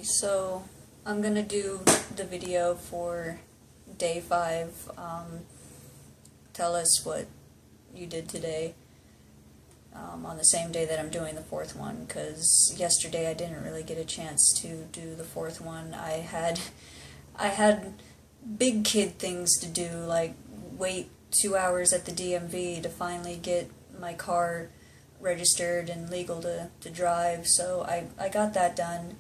So I'm gonna do the video for day 5. Tell us what you did today on the same day that I'm doing the 4th one, because yesterday I didn't really get a chance to do the 4th one. I had big kid things to do, like wait 2 hours at the DMV to finally get my car registered and legal to drive, so I got that done.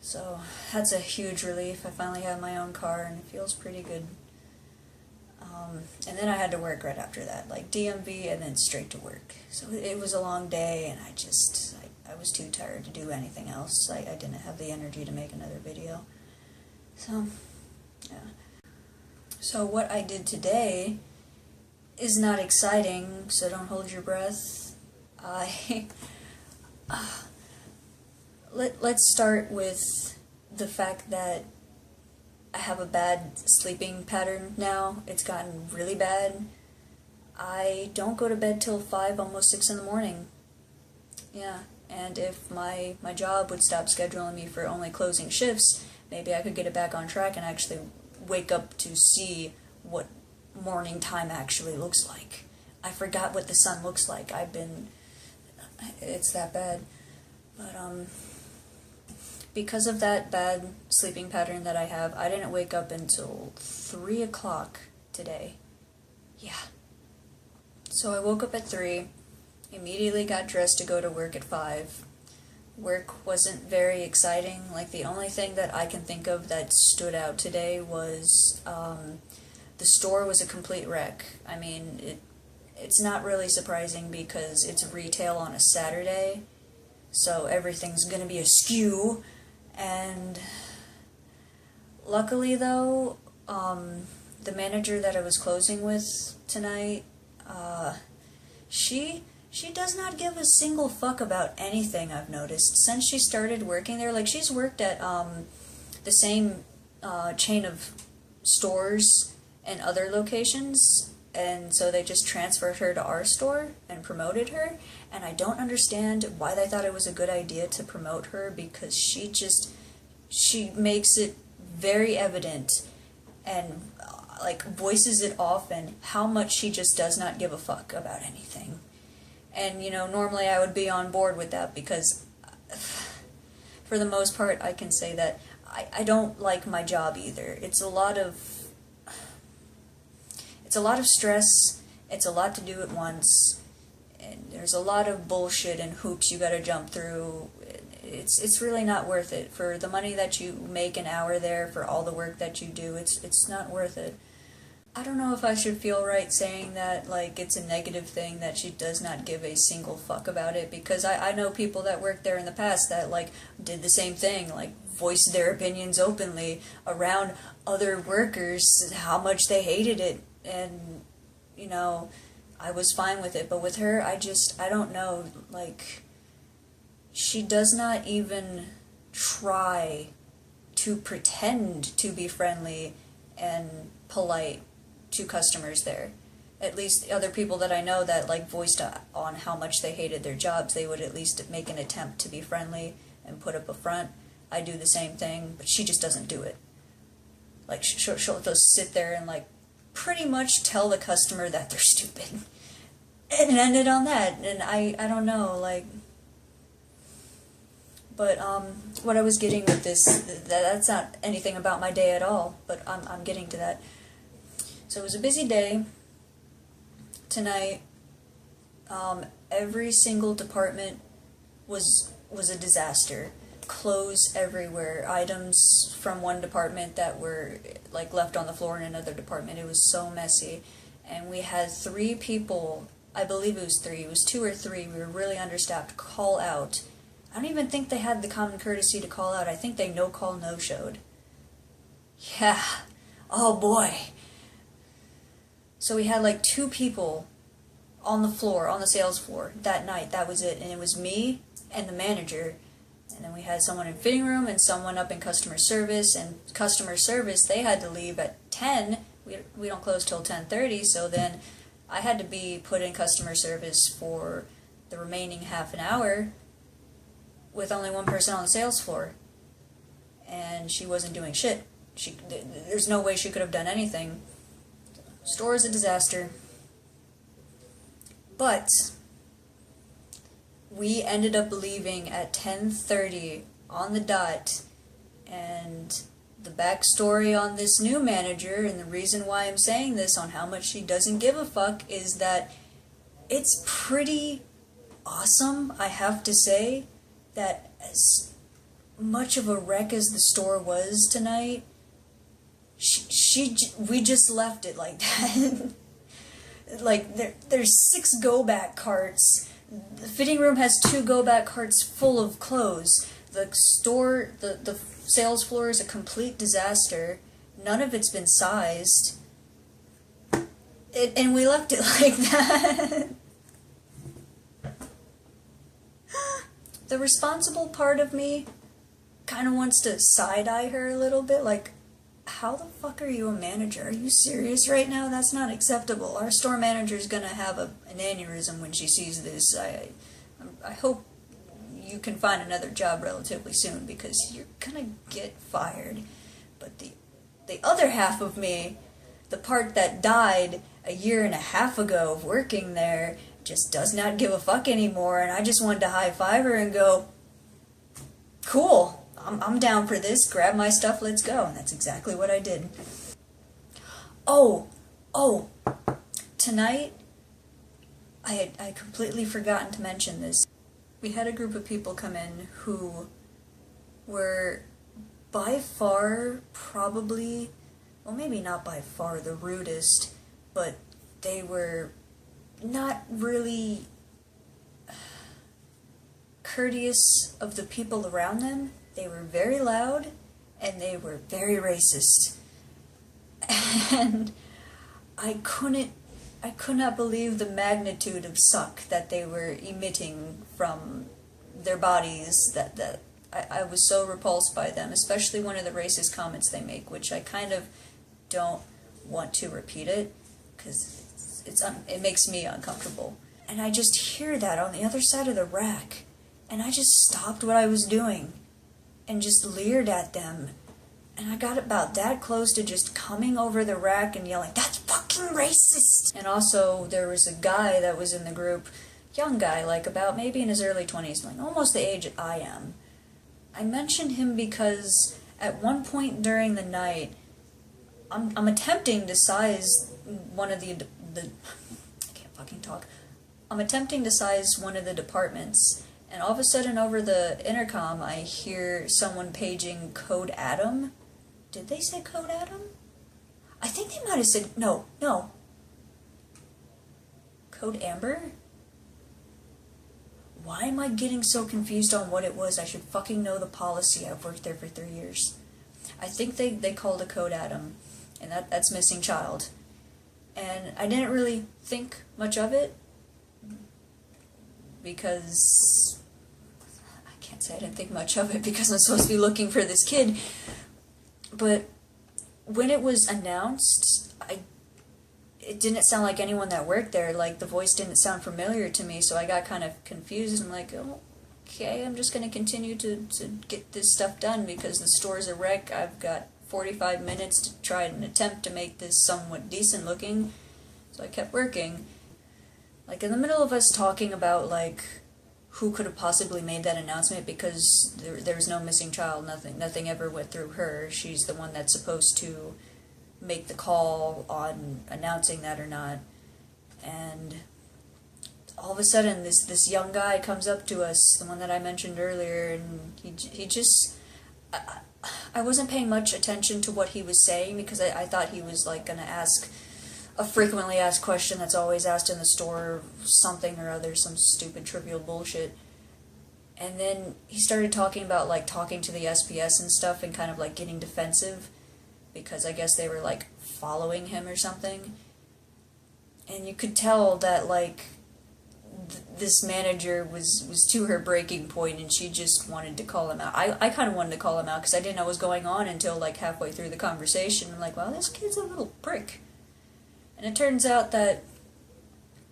So that's a huge relief. I finally have my own car and it feels pretty good. And then I had to work right after that, like DMV and then straight to work. So it was a long day, and I was too tired to do anything else. I didn't have the energy to make another video. So, yeah. So what I did today is not exciting, so don't hold your breath. Let's start with the fact that I have a bad sleeping pattern now. It's gotten really bad. I don't go to bed till 5, almost 6 in the morning. Yeah, and if my job would stop scheduling me for only closing shifts, maybe I could get it back on track and actually wake up to see what morning time actually looks like. I forgot what the sun looks like. It's that bad. But, because of that bad sleeping pattern that I have, I didn't wake up until 3 o'clock today. Yeah. So I woke up at 3, immediately got dressed to go to work at 5. Work wasn't very exciting. Like, the only thing that I can think of that stood out today was the store was a complete wreck. I mean, it's not really surprising because it's retail on a Saturday, so everything's gonna be askew. And luckily though, the manager that I was closing with tonight, she does not give a single fuck about anything, I've noticed. Since she started working there, like, she's worked at the same chain of stores and other locations, and so they just transferred her to our store and promoted her, and I don't understand why they thought it was a good idea to promote her, because she makes it very evident and like voices it often how much she just does not give a fuck about anything. And normally I would be on board with that, because for the most part I can say that I don't like my job either. It's a lot of stress, it's a lot to do at once, and there's a lot of bullshit and hoops you gotta jump through. It's really not worth it. For the money that you make an hour there, for all the work that you do, it's not worth it. I don't know if I should feel right saying that, like, it's a negative thing that she does not give a single fuck about it, because I know people that worked there in the past that, like, did the same thing, like, voiced their opinions openly around other workers, how much they hated it, and, I was fine with it. But with her, I don't know, like, she does not even try to pretend to be friendly and polite to customers there. At least other people that I know that, like, voiced on how much they hated their jobs, they would at least make an attempt to be friendly and put up a front. I do the same thing, but she just doesn't do it. Like, she'll just sit there and, like, pretty much tell the customer that they're stupid. And it ended on that, and I don't know, like... But, what I was getting with this, that's not anything about my day at all, but I'm getting to that. So it was a busy day tonight. Every single department was a disaster. Clothes everywhere, items from one department that were, like, left on the floor in another department. It was so messy. And we had 3 people, I believe it was 3, it was 2 or 3, we were really understaffed, call out. I don't even think they had the common courtesy to call out. I think they no-call, no-showed. Yeah. Oh boy. So we had like 2 people on the floor, on the sales floor, that night. That was it. And it was me and the manager. And then we had someone in fitting room and someone up in customer service. And customer service, they had to leave at 10. We don't close till 10:30. So then I had to be put in customer service for the remaining half an hour with only one person on the sales floor. and she wasn't doing shit. There's no way she could have done anything. Store is a disaster. But we ended up leaving at 10:30 on the dot, and the backstory on this new manager, and the reason why I'm saying this on how much she doesn't give a fuck, is that it's pretty awesome, I have to say, that as much of a wreck as the store was tonight, we just left it like that. Like, there's 6 go-back carts. The fitting room has 2 go-back carts full of clothes. The store, the sales floor is a complete disaster. None of it's been sized. And we left it like that. The responsible part of me kind of wants to side-eye her a little bit, like, how the fuck are you a manager? Are you serious right now? That's not acceptable. Our store manager's gonna have an aneurysm when she sees this. I hope you can find another job relatively soon, because you're gonna get fired. But the other half of me, the part that died a year and a half ago of working there, just does not give a fuck anymore, and I just wanted to high-five her and go, cool, I'm down for this, grab my stuff, let's go. And that's exactly what I did. Oh, tonight, I had completely forgotten to mention this. We had a group of people come in who were by far probably, well, maybe not by far the rudest, but they were not really courteous of the people around them. They were very loud, and they were very racist. And I could not believe the magnitude of suck that they were emitting from their bodies, that I was so repulsed by them, especially one of the racist comments they make, which I kind of don't want to repeat it, because it makes me uncomfortable. And I just hear that on the other side of the rack, and I just stopped what I was doing and just leered at them. And I got about that close to just coming over the rack and yelling, "That's fucking racist!" And also, there was a guy that was in the group, young guy, like about maybe in his early 20s, like almost the age I am. I mentioned him because at one point during the night, I'm attempting to size one of the I can't fucking talk. I'm attempting to size one of the departments, and all of a sudden over the intercom I hear someone paging Code Adam. Did they say Code Adam? I think they might have said, no. Code Amber? Why am I getting so confused on what it was? I should fucking know the policy. I've worked there for 3 years. I think they called it Code Adam, and that's missing child. And I didn't really think much of it, because I can't say I didn't think much of it because I'm supposed to be looking for this kid. But when it was announced, it didn't sound like anyone that worked there. Like, the voice didn't sound familiar to me, so I got kind of confused. I'm like, oh, okay, I'm just going to continue to get this stuff done because the store's a wreck. I've got 45 minutes to try and attempt to make this somewhat decent looking. So I kept working. Like, in the middle of us talking about, like, who could have possibly made that announcement, because there's no missing child, nothing ever went through her. She's the one that's supposed to make the call on announcing that or not. And all of a sudden, this young guy comes up to us, the one that I mentioned earlier, and he just... I wasn't paying much attention to what he was saying, because I thought he was, like, gonna ask a frequently asked question that's always asked in the store, something or other, some stupid trivial bullshit. And then he started talking about, like, talking to the SPS and stuff, and kind of, like, getting defensive, because I guess they were, like, following him or something. And you could tell that, like, this manager was to her breaking point, and she just wanted to call him out. I kind of wanted to call him out, because I didn't know what was going on until, like, halfway through the conversation. I'm like, wow, this kid's a little prick. And it turns out that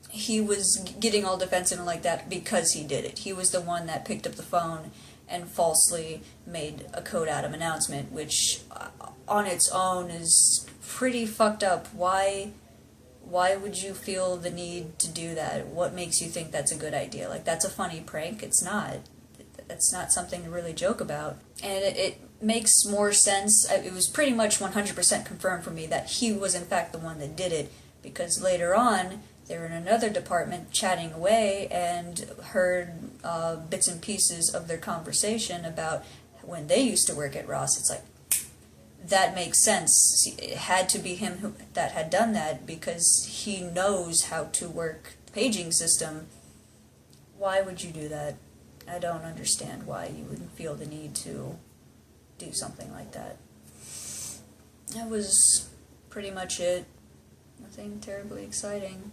he was getting all defensive and like that because he did it. He was the one that picked up the phone and falsely made a Code Atom announcement, which on its own is pretty fucked up. Why would you feel the need to do that? What makes you think that's a good idea? Like, that's a funny prank? It's not. That's not something to really joke about. And it makes more sense. It was pretty much 100% confirmed for me that he was in fact the one that did it, because later on they were in another department chatting away and heard bits and pieces of their conversation about when they used to work at Ross. It's like, that makes sense. It had to be him that had done that, because he knows how to work the paging system. Why would you do that? I don't understand why you would feel the need to do something like that. That was pretty much it. Nothing terribly exciting.